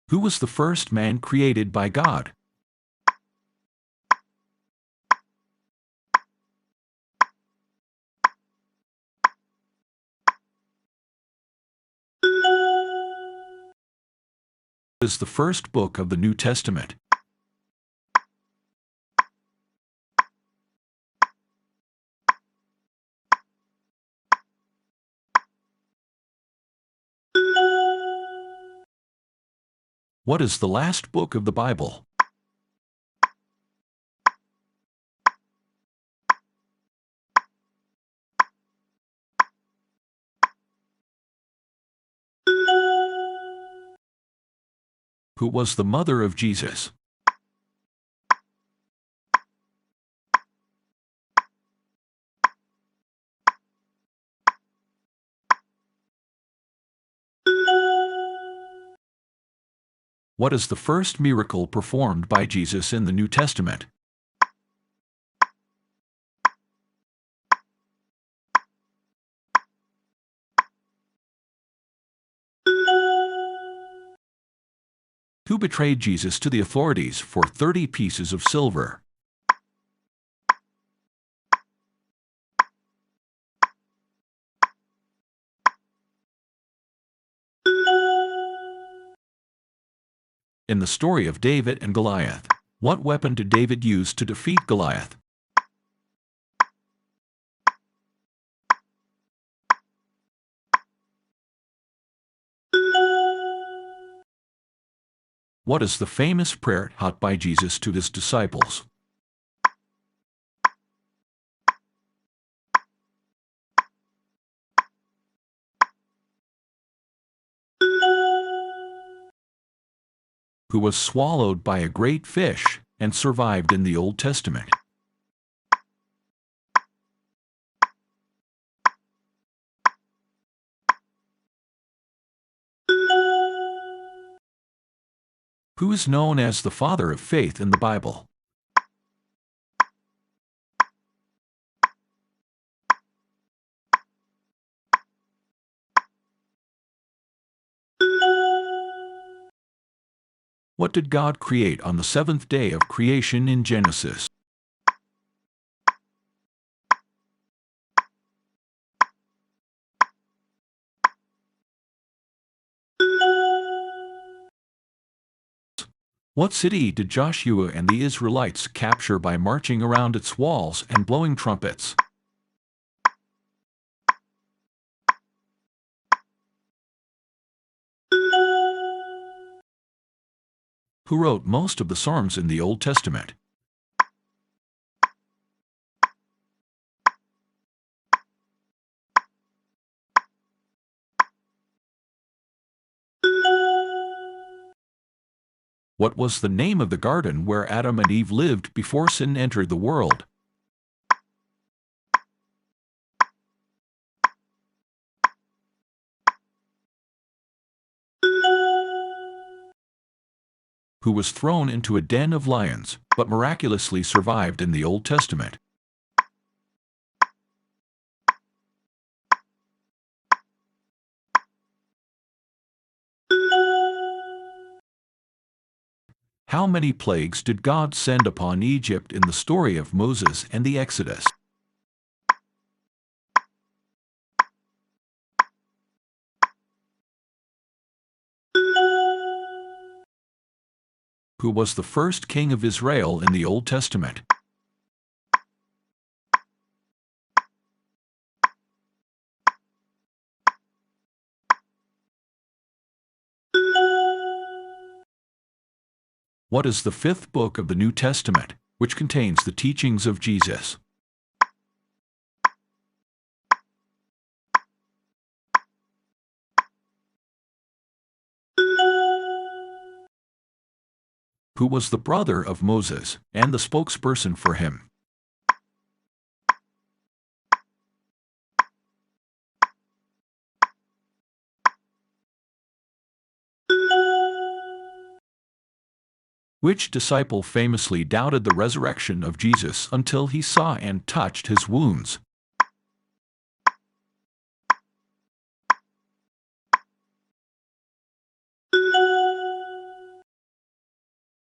Who was the first man created by God? What is the first book of the New Testament? What is the last book of the Bible? Who was the mother of Jesus? What is the first miracle performed by Jesus in the New Testament? Who betrayed Jesus to the authorities for 30 pieces of silver? In the story of David and Goliath, what weapon did David use to defeat Goliath? What is the famous prayer taught by Jesus to his disciples? Who was swallowed by a great fish and survived in the Old Testament? Who is known as the father of faith in the Bible? What did God create on the seventh day of creation in Genesis? What city did Joshua and the Israelites capture by marching around its walls and blowing trumpets? Who wrote most of the Psalms in the Old Testament? What was the name of the garden where Adam and Eve lived before sin entered the world? Who was thrown into a den of lions, but miraculously survived in the Old Testament? How many plagues did God send upon Egypt in the story of Moses and the Exodus? Who was the first king of Israel in the Old Testament? What is the fifth book of the New Testament, which contains the teachings of Jesus? Who was the brother of Moses and the spokesperson for him? Which disciple famously doubted the resurrection of Jesus until he saw and touched his wounds?